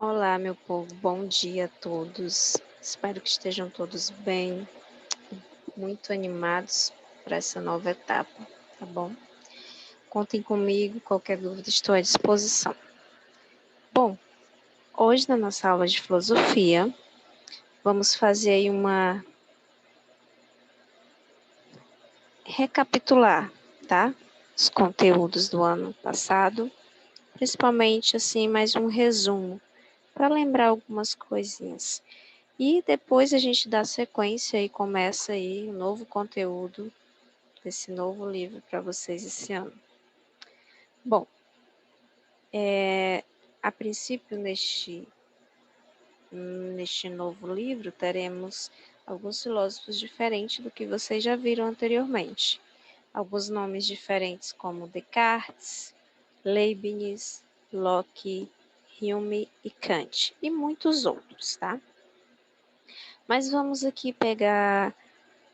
Olá, meu povo, bom dia a todos. Espero que estejam todos bem, muito animados para essa nova etapa, tá bom? Contem comigo, qualquer dúvida estou à disposição. Bom, hoje na nossa aula de filosofia, vamos fazer aí recapitular, tá? Os conteúdos do ano passado, principalmente assim, mais um resumo, para lembrar algumas coisinhas. E depois a gente dá sequência e começa aí um novo conteúdo desse novo livro para vocês esse ano. Bom, a princípio neste novo livro teremos alguns filósofos diferentes do que vocês já viram anteriormente. Alguns nomes diferentes como Descartes, Leibniz, Locke, Hume e Kant e muitos outros, tá? Mas vamos aqui pegar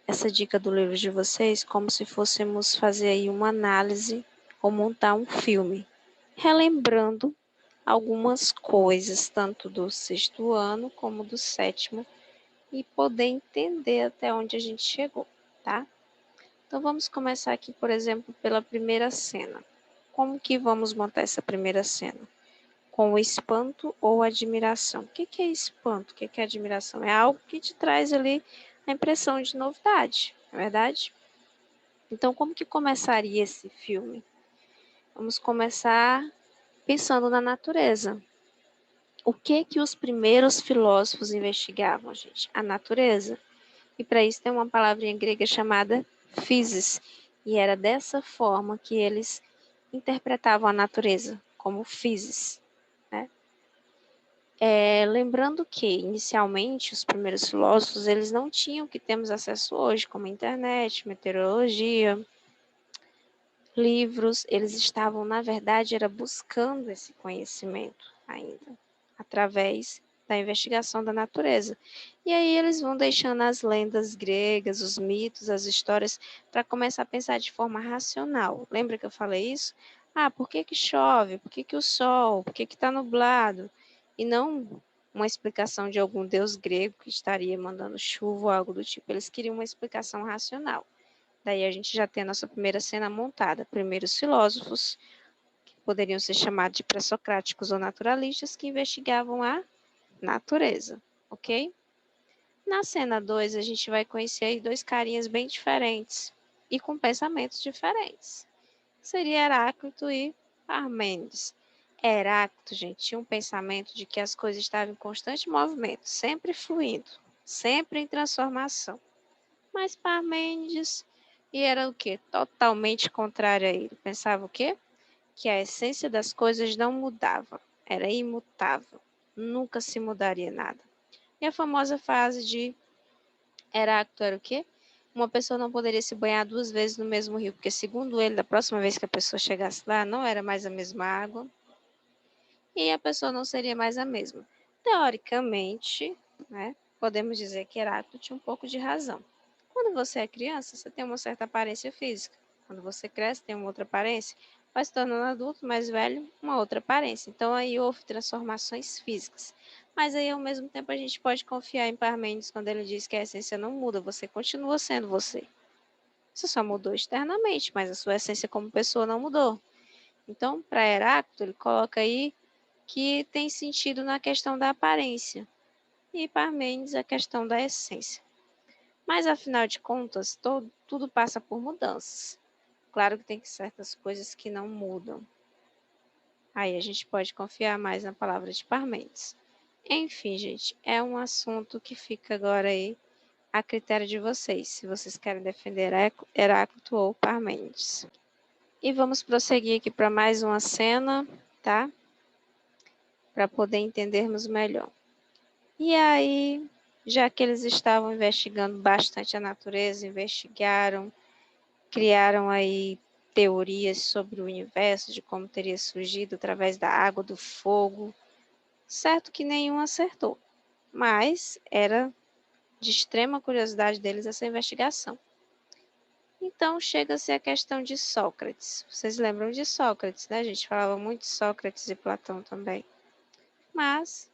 essa dica do livro de vocês como se fôssemos fazer aí uma análise ou montar um filme, relembrando algumas coisas, tanto do sexto ano como do sétimo, e poder entender até onde a gente chegou, tá? Então vamos começar aqui, por exemplo, pela primeira cena. Como que vamos montar essa primeira cena? Com o espanto ou admiração. O que é espanto? O que é admiração? É algo que te traz ali a impressão de novidade, não é verdade? Então, como que começaria esse filme? Vamos começar pensando na natureza. O que os primeiros filósofos investigavam, gente? A natureza. E para isso tem uma palavrinha grega chamada physis. E era dessa forma que eles interpretavam a natureza, como physis, né? Lembrando que, inicialmente, os primeiros filósofos, eles não tinham o que temos acesso hoje, como internet, meteorologia, livros. Eles estavam, na verdade, era buscando esse conhecimento ainda, através da investigação da natureza. E aí eles vão deixando as lendas gregas, os mitos, as histórias, para começar a pensar de forma racional. Lembra que eu falei isso? Ah, por que que chove? Por que que o sol? Por que que está nublado? E não uma explicação de algum deus grego que estaria mandando chuva ou algo do tipo. Eles queriam uma explicação racional. Daí a gente já tem a nossa primeira cena montada. Primeiro os filósofos, que poderiam ser chamados de pré-socráticos ou naturalistas, que investigavam a natureza, ok? Na cena 2, a gente vai conhecer aí dois carinhas bem diferentes e com pensamentos diferentes. Seria Heráclito e Parmênides. Heráclito, gente, tinha um pensamento de que as coisas estavam em constante movimento, sempre fluindo, sempre em transformação. Mas Parmênides e era o quê? Totalmente contrário a ele. Pensava o quê? Que a essência das coisas não mudava, era imutável, nunca se mudaria nada. E a famosa frase de Heráclito era o quê? Uma pessoa não poderia se banhar duas vezes no mesmo rio, porque segundo ele, da próxima vez que a pessoa chegasse lá, não era mais a mesma água e a pessoa não seria mais a mesma. Teoricamente, né, podemos dizer que Heráclito tinha um pouco de razão. Quando você é criança, você tem uma certa aparência física. Quando você cresce, tem uma outra aparência. Vai se tornando adulto, mais velho, uma outra aparência. Então, aí houve transformações físicas. Mas aí, ao mesmo tempo, a gente pode confiar em Parmênides quando ele diz que a essência não muda, você continua sendo você. Você só mudou externamente, mas a sua essência como pessoa não mudou. Então, para Heráclito, ele coloca aí que tem sentido na questão da aparência. E Parmênides, a questão da essência. Mas, afinal de contas, tudo passa por mudanças. Claro que tem certas coisas que não mudam. Aí a gente pode confiar mais na palavra de Parmênides. Enfim, gente, é um assunto que fica agora aí a critério de vocês, se vocês querem defender Heráclito ou Parmênides. E vamos prosseguir aqui para mais uma cena, tá? Para poder entendermos melhor. E aí, já que eles estavam investigando bastante a natureza, investigaram, criaram aí teorias sobre o universo, de como teria surgido através da água, do fogo. Certo que nenhum acertou, mas era de extrema curiosidade deles essa investigação. Então chega-se a questão de Sócrates. Vocês lembram de Sócrates, né? A gente falava muito de Sócrates e Platão também. Mas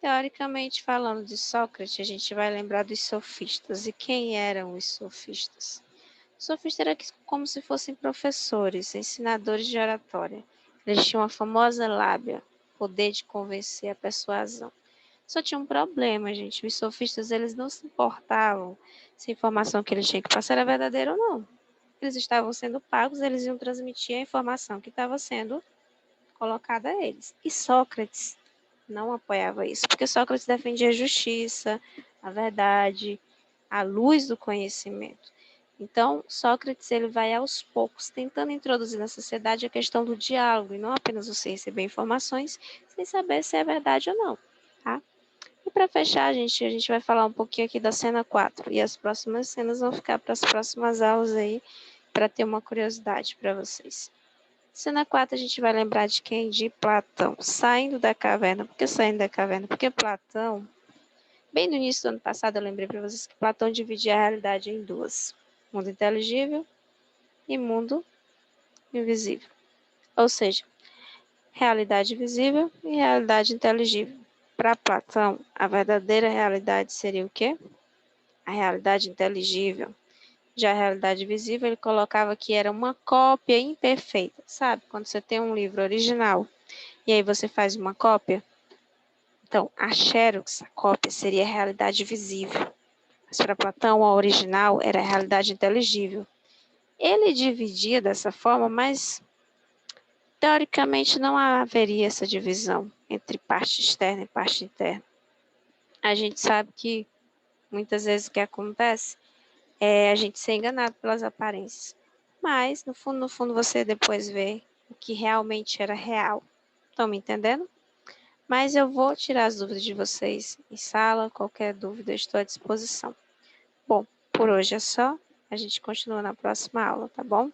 Teoricamente falando de Sócrates, a gente vai lembrar dos sofistas. E quem eram os sofistas? Os sofistas eram como se fossem professores, ensinadores de oratória. Eles tinham a famosa lábia, poder de convencer a persuasão. Só tinha um problema, gente. Os sofistas, eles não se importavam se a informação que eles tinham que passar era verdadeira ou não. Eles estavam sendo pagos, eles iam transmitir a informação que estava sendo colocada a eles. E Sócrates não apoiava isso, porque Sócrates defendia a justiça, a verdade, a luz do conhecimento. Então, Sócrates ele vai aos poucos tentando introduzir na sociedade a questão do diálogo, e não apenas você receber informações sem saber se é verdade ou não, tá? E para fechar, a gente vai falar um pouquinho aqui da cena 4, e as próximas cenas vão ficar para as próximas aulas aí, para ter uma curiosidade para vocês. Cena 4, a gente vai lembrar de quem? De Platão, saindo da caverna. Por que saindo da caverna? Porque Platão, bem no início do ano passado, eu lembrei para vocês que Platão dividia a realidade em duas: mundo inteligível e mundo invisível. Ou seja, realidade visível e realidade inteligível. Para Platão, a verdadeira realidade seria o quê? A realidade inteligível. Já a realidade visível, ele colocava que era uma cópia imperfeita. Sabe? Quando você tem um livro original e aí você faz uma cópia. Então, a xerox, a cópia, seria a realidade visível. Mas para Platão, a original era a realidade inteligível. Ele dividia dessa forma, mas teoricamente não haveria essa divisão entre parte externa e parte interna. A gente sabe que muitas vezes o que acontece é a gente ser enganado pelas aparências. Mas, no fundo, você depois vê o que realmente era real. Estão me entendendo? Mas eu vou tirar as dúvidas de vocês em sala. Qualquer dúvida, eu estou à disposição. Bom, por hoje é só. A gente continua na próxima aula, tá bom?